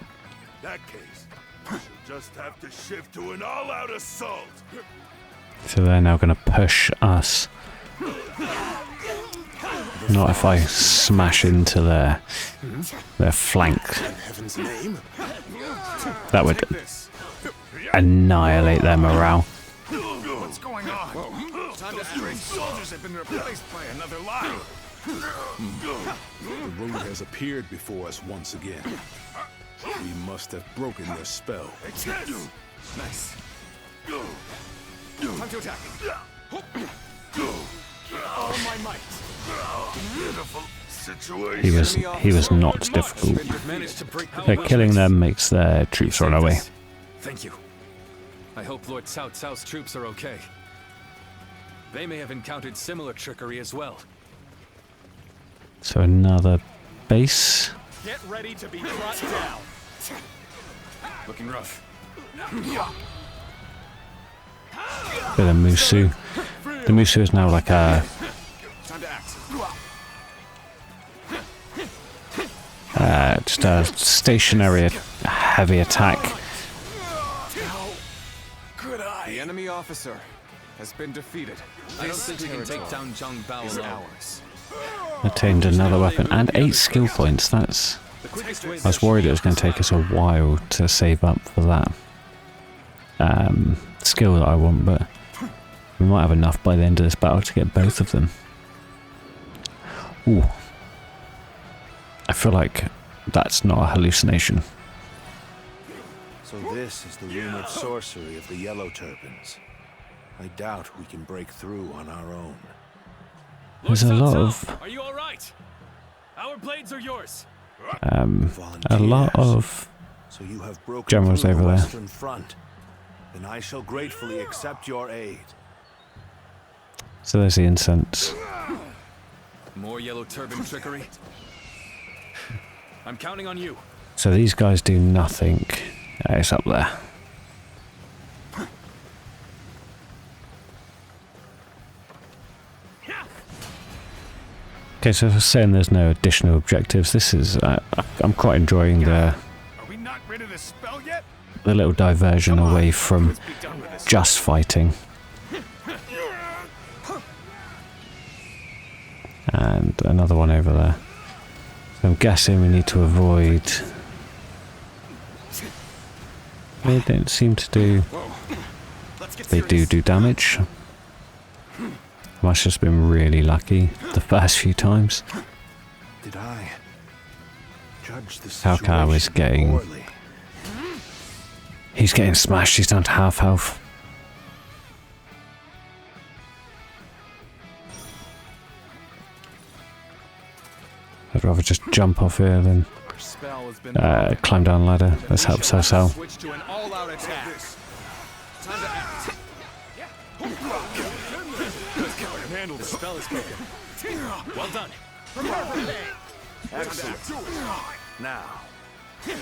that case, we'll just have to shift to an all-out assault. So they're now going to push us. Not if I smash into their flank. That would annihilate their morale. What's going on? Time to strange soldiers have been replaced by another line. The road has appeared before us once again. We must have broken their spell. Nice. Time to attack. All my might. Beautiful situation. He was not difficult. Killing them makes their troops run away. Thank you. I hope Lord Cao Cao's troops are okay. They may have encountered similar trickery as well. So another base. Get ready to be brought down. Looking rough. Bit of Musu. The Musu is now like a just a stationary heavy attack. The enemy officer has been defeated. I don't think we can take down Zhang Bao alone. Attained another weapon and 8 skill points. That's. I was worried it was going to take us a while to save up for that skill that I want, but we might have enough by the end of this battle to get both of them. Ooh. I feel like that's not a hallucination. So this is the rumored sorcery of the Yellow Turbans. I doubt we can break through on our own. There's a lot of Are you all right? Our blades are yours. a lot of So you have broken generals through over the there. Western Front. Then I shall gratefully accept your aid. So there's the incense. More yellow turban trickery. I'm counting on you. So these guys do nothing. It's up there. Okay, so I was saying there's no additional objectives. This is I'm quite enjoying the Are we not rid of this spell yet? little diversion away from just fighting. And another one over there. So I'm guessing we need to avoid. They don't seem to do. They do damage. I must have just been really lucky the first few times. Did I judge the Cao Cao is getting. poorly? He's getting smashed. He's down to half health. I'd rather just jump off here than climb down the ladder. Let's help Cao Cao. Switch to an all-out attack. Time to act. Handle the spell is broken. Well done. Excellent. Now,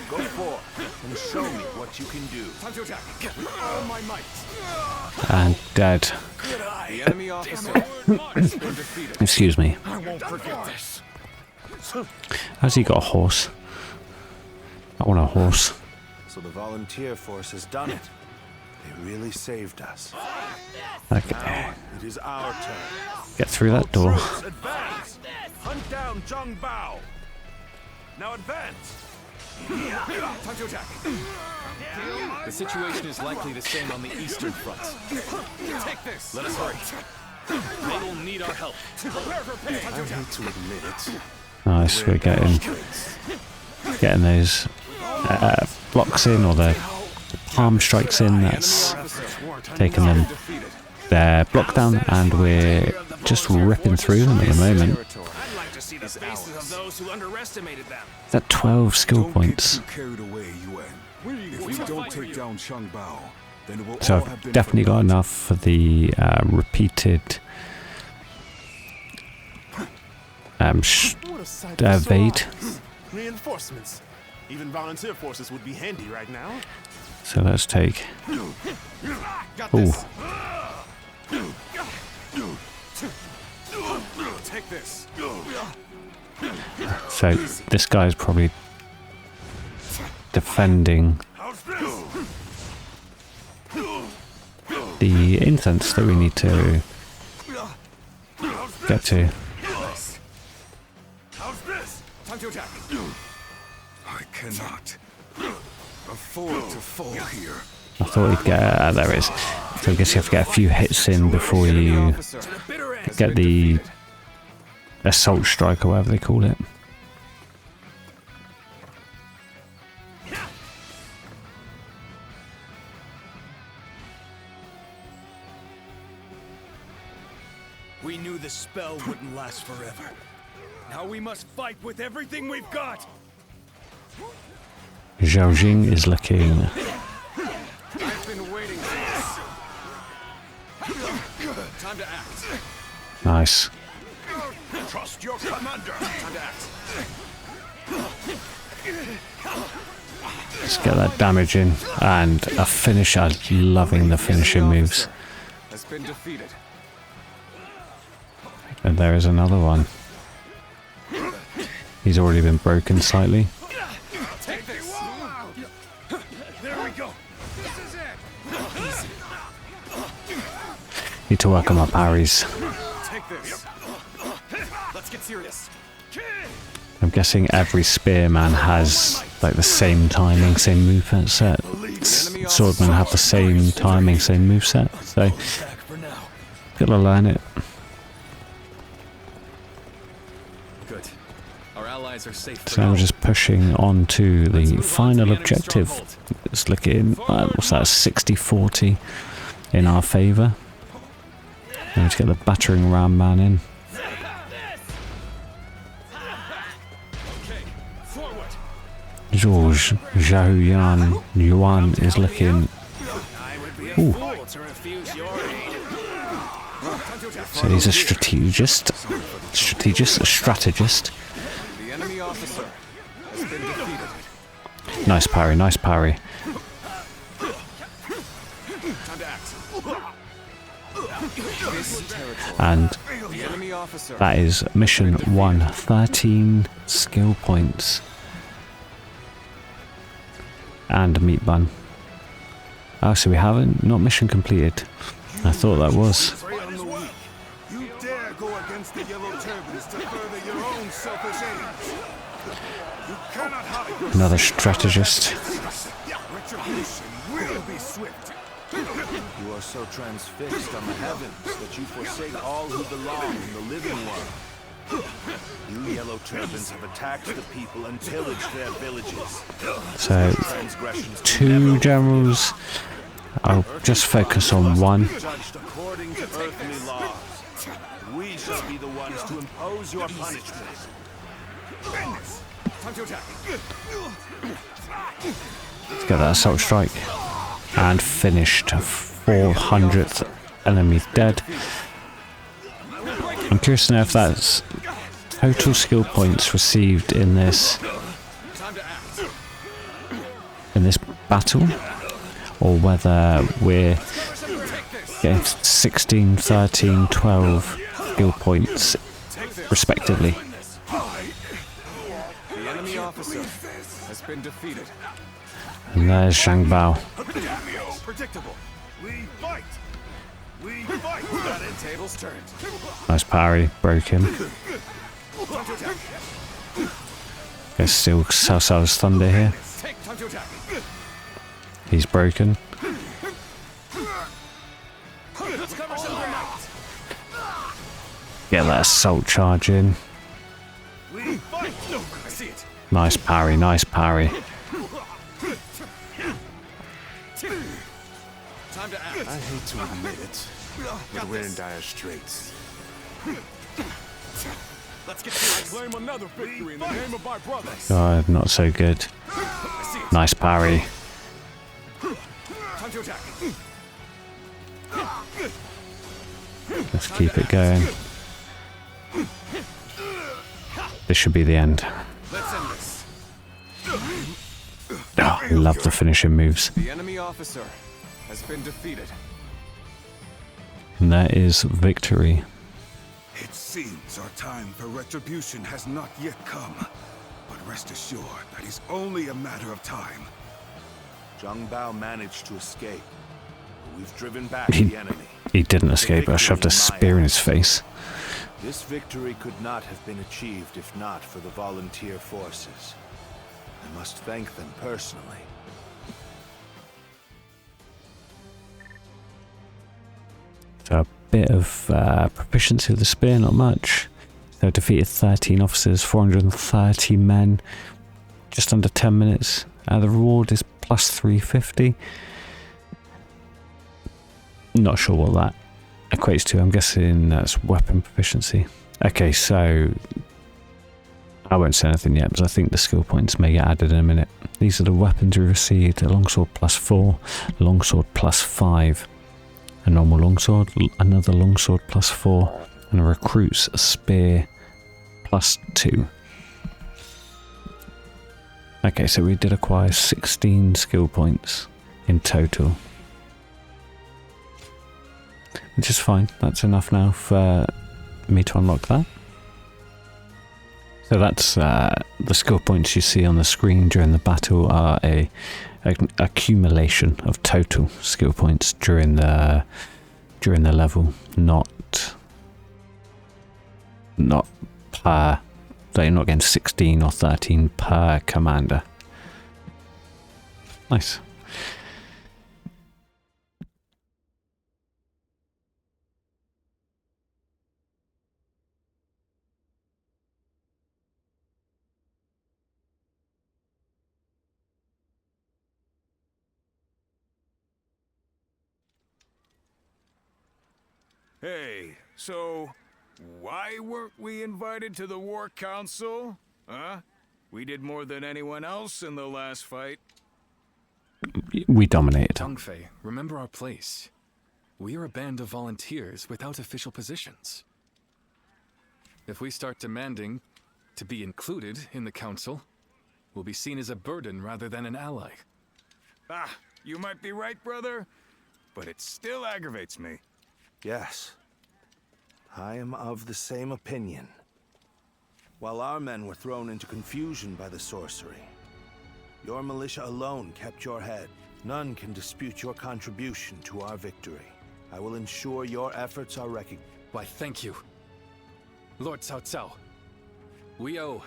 go forth and show me what you can do. Time to attack. All my might. And dead. The enemy officer has been defeated. Excuse me. I won't forget this. Has he got a horse? I want a horse. So the volunteer force has done it. They really saved us. Okay. Now it is our turn. Get through that door. Troops, advance! Hunt down Zhang Bao! Now advance! Time to attack. The situation is likely the same on the eastern front. Take this. Let us hurry. They will need our help. Prepare for pain. Time to I attack. hate to admit it. Nice, we're getting those blocks in, or the palm strikes in. That's taking them their block down, and we're just ripping through them at the moment. I'd like to see the faces of those who underestimated them. Is that 12 skill Don't points? get too carried away, Yuan. If we don't take down Zhang Bao, then it will So all have I've been definitely got forgotten. enough for the repeated What a sight for sore evade. eyes. Reinforcements. Even volunteer forces would be handy right now. So let's take. Got Ooh. this. Take this. So this guy's probably defending the incense that we need to get to. How's this? Time to attack. I cannot afford to fall here. I thought he'd get. There it is. So I guess you have to get a few hits in before you get the assault strike or whatever they call it. We knew the spell wouldn't last forever. Now we must fight with everything we've got. Zhao Jing is looking. I've been waiting for this. Time to act. Nice. Trust your commander. Time to act. Let's get that damage in. And a finish. I'm loving the finishing moves. Has been defeated. And there is another one. He's already been broken slightly. Take this. There we go. This is it. Need to work on my parries. Take this. Let's get serious. I'm guessing every spearman has like the same timing, same movement set. Swordmen have the same timing, same moveset. So gotta learn it. Good. Our allies are safe. So we're just pushing on to the final objective. It's looking, what's that, 60-40 in our favour. And let's get the battering ram man in. George Zhao Yuan is looking. Ooh. So he's a strategist. A strategist. The enemy officer has been defeated. Nice parry, nice parry. Time to act. And that is mission 1. 13 skill points. And a meat bun. Oh, so we haven't? Not mission completed. I thought that was. You dare go against the yellow turbans to further your own selfish aims. You cannot hide. Another strategist. Retribution will be swift. You are so transfixed on the heavens that you forsake all who belong in the living world. You yellow turbans have attacked the people and pillaged their villages. So, 2 generals. I'll just focus on one. Judged according to earthly laws. We shall be the ones to impose your punishment. Time to attack. Let's get that assault strike. And finished. 400th enemy dead. I'm curious to know if that's total skill points received in this battle, or whether we're getting 16, 13, 12 skill points respectively. The enemy officer has been defeated. And there's Zhang Bao. Predictable. We fight. We fight. Got it. Tables turned. Nice parry, broke him. There's still Cao Cao's thunder here. Time to attack. He's broken. Let's cover some ground. Get that assault charge in. We fight. I see it. Nice parry, nice parry. Time to act. I hate to admit it, but we're in dire straits. Let's get to claim another victory in the name of my brothers. God, not so good. Nice parry. Time to attack. Let's keep it going. This should be the end. Let's end this. Oh, I love the finishing moves. The enemy officer has been defeated. And that is victory. It seems our time for retribution has not yet come. But rest assured that is only a matter of time. Zhang Bao managed to escape. But we've driven back the enemy. He didn't escape. I shoved a spear in his face. This victory could not have been achieved if not for the volunteer forces. I must thank them personally. So a bit of proficiency with the spear, not much. So defeated 13 officers, 430 men, just under 10 minutes. The reward is plus 350. Not sure what that equates to. I'm guessing that's weapon proficiency. Okay, so I won't say anything yet because I think the skill points may get added in a minute. These are the weapons we received: a longsword plus 4, a longsword plus 5, a normal longsword, another longsword plus 4, and a recruit's spear plus 2. Okay, so we did acquire 16 skill points in total, which is fine. That's enough now for me to unlock that. So that's the skill points you see on the screen during the battle are an accumulation of total skill points during the level, not per. So you're not getting 16 or 13 per commander. Nice. Hey, so why weren't we invited to the War Council? Huh? We did more than anyone else in the last fight. We dominated. Dongfei, remember our place. We are a band of volunteers without official positions. If we start demanding to be included in the council, we'll be seen as a burden rather than an ally. Ah, you might be right, brother, but it still aggravates me. Yes, I am of the same opinion. While our men were thrown into confusion by the sorcery, your militia alone kept your head. None can dispute your contribution to our victory. I will ensure your efforts are recognized. Why, thank you, Lord Cao Cao. We owe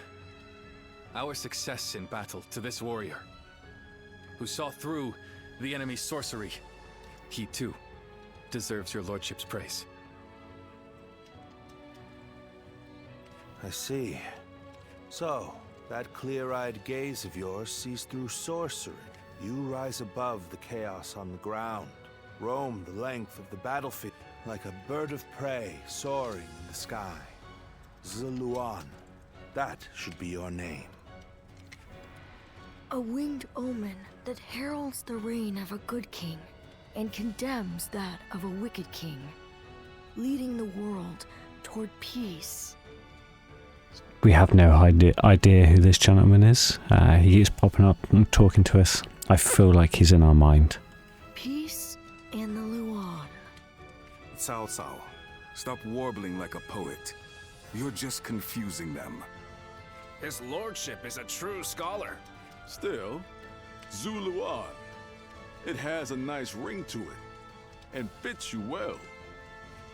our success in battle to this warrior, who saw through the enemy's sorcery. He, too, deserves your lordship's praise. I see. So, that clear-eyed gaze of yours sees through sorcery. You rise above the chaos on the ground, roam the length of the battlefield like a bird of prey soaring in the sky. Zuluan, that should be your name. A winged omen that heralds the reign of a good king and condemns that of a wicked king, leading the world toward peace. We have no idea who this gentleman is. He is popping up and talking to us. I feel like he's in our mind. Peace and the Luan. Cao Cao, stop warbling like a poet. You're just confusing them. His lordship is a true scholar. Still, Zuluan. It has a nice ring to it, and fits you well.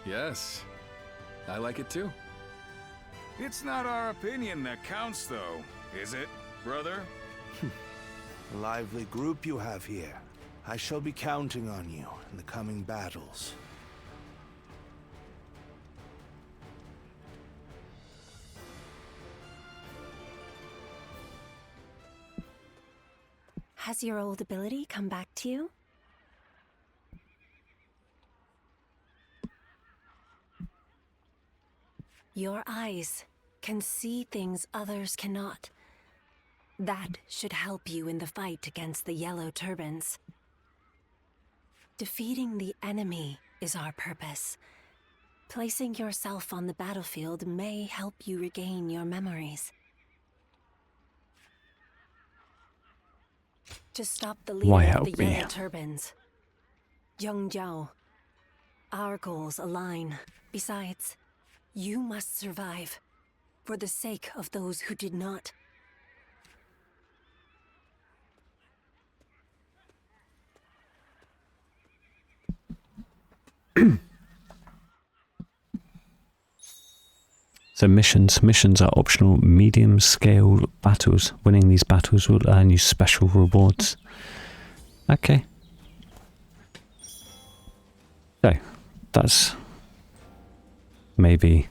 Yes, I like it too. It's not our opinion that counts, though, is it, brother? A lively group you have here. I shall be counting on you in the coming battles. Has your old ability come back to you? Your eyes can see things others cannot. That should help you in the fight against the Yellow Turbans. Defeating the enemy is our purpose. Placing yourself on the battlefield may help you regain your memories. To stop the Why leader help of the me? Yellow Turbans. Young Zhao. Our goals align. Besides, you must survive. For the sake of those who did not. So missions are optional medium-scale battles. Winning these battles will earn you special rewards. Okay. So, that's maybe,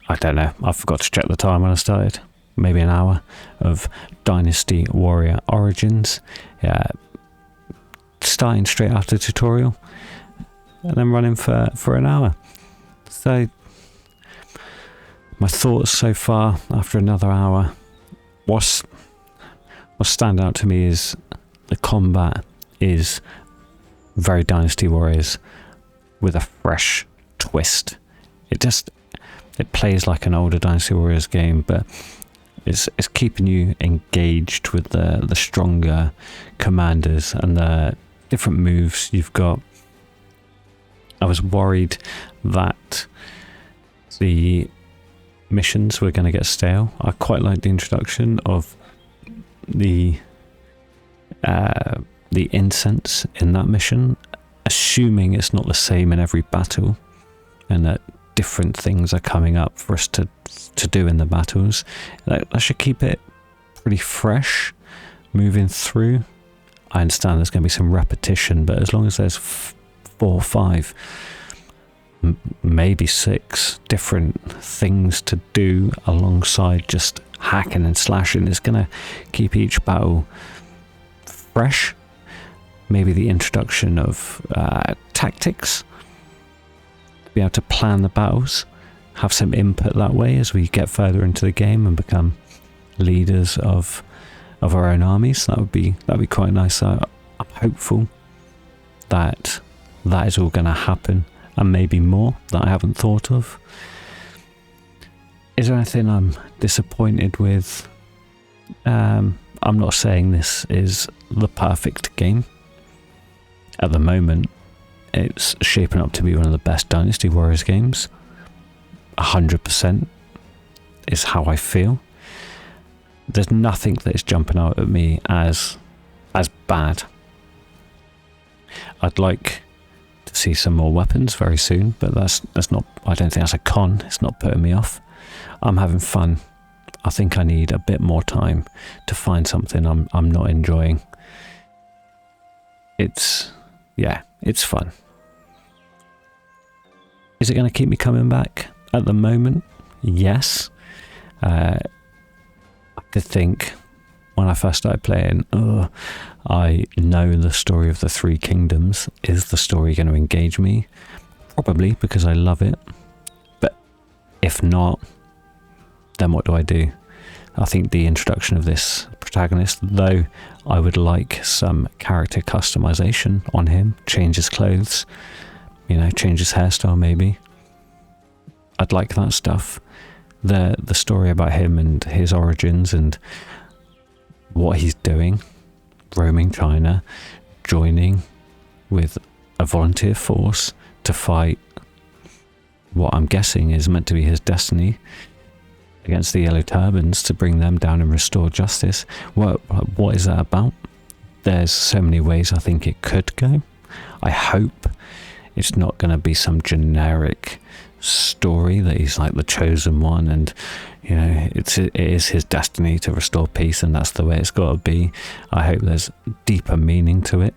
I don't know, I forgot to check the time when I started. Maybe an hour of Dynasty Warrior Origins. Yeah, starting straight after tutorial and then running for an hour. So, my thoughts so far after another hour, what's stand out to me is the combat is very Dynasty Warriors with a fresh twist. It plays like an older Dynasty Warriors game, but it's keeping you engaged with the stronger commanders and the different moves you've got. I was worried that the missions were going to get stale. I quite like the introduction of the incense in that mission, assuming it's not the same in every battle and that different things are coming up for us to do in the battles. That should keep it pretty fresh moving through. I understand there's going to be some repetition, but as long as there's 4 or 5, maybe 6 different things to do alongside just hacking and slashing, it's going to keep each battle fresh. Maybe the introduction of tactics, be able to plan the battles, have some input that way as we get further into the game and become leaders of our own armies. That'd be quite nice. So I'm hopeful that is all going to happen, and maybe more that I haven't thought of. Is there anything I'm disappointed with? I'm not saying this is the perfect game. At the moment, it's shaping up to be one of the best Dynasty Warriors games. 100% is how I feel. There's nothing that is jumping out at me as bad. I'd like to see some more weapons very soon, but that's not, I don't think that's a con. It's not putting me off. I'm having fun. I think I need a bit more time to find something I'm not enjoying. It's fun. Is it going to keep me coming back? At the moment, yes. I did think when I first started playing, I know the story of the 3 kingdoms. Is the story going to engage me? Probably, because I love it. But if not, then what do I do? I think the introduction of this protagonist, though I would like some character customization on him, change his clothes, change his hairstyle maybe. I'd like that stuff. The story about him and his origins and what he's doing, roaming China, joining with a volunteer force to fight what I'm guessing is meant to be his destiny against the Yellow Turbans, to bring them down and restore justice. What is that about? There's so many ways I think it could go. I hope it's not going to be some generic story that he's like the chosen one and it is his destiny to restore peace and that's the way it's got to be. I hope there's deeper meaning to it.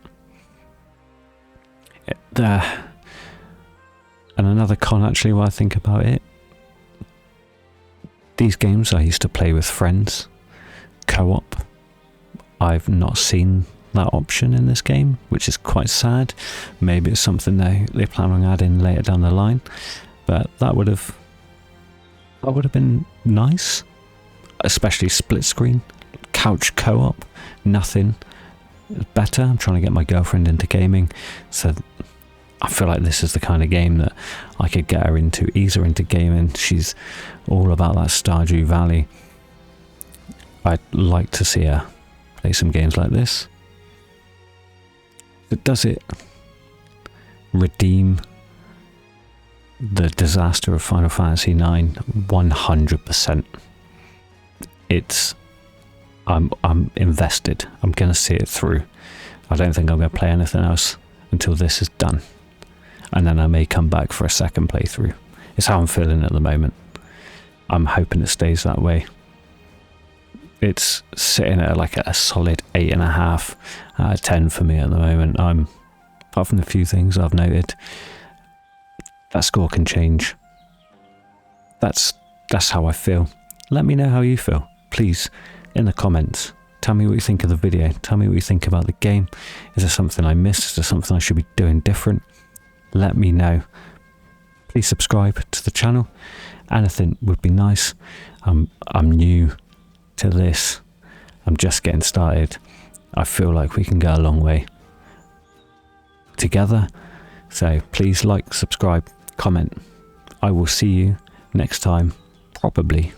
And another con, actually, while I think about it, these games I used to play with friends, co-op. I've not seen that option in this game, which is quite sad. Maybe it's something they plan on adding later down the line, but that would have been nice, especially split screen, couch co-op. Nothing better. I'm trying to get my girlfriend into gaming, so I feel like this is the kind of game that I could get her into, ease her into gaming. She's all about that Stardew Valley. I'd like to see her play some games like this. But does it redeem the disaster of Final Fantasy IX? 100%. I'm invested. I'm going to see it through. I don't think I'm going to play anything else until this is done. And then I may come back for a second playthrough. It's how I'm feeling at the moment. I'm hoping it stays that way. It's sitting at like a solid 8.5 out of 10 for me at the moment. Apart from the few things I've noted, that score can change. That's how I feel. Let me know how you feel, please, in the comments. Tell me what you think of the video. Tell me what you think about the game. Is there something I missed? Is there something I should be doing different? Let me know. Please subscribe to the channel. Anything would be nice. I'm new to this. I'm just getting started. I feel like we can go a long way together. So please like, subscribe, comment. I will see you next time, probably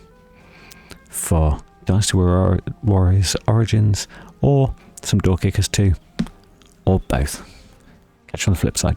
for Dynasty Warriors Origins or some Door Kickers 2, or both. Catch you on the flip side.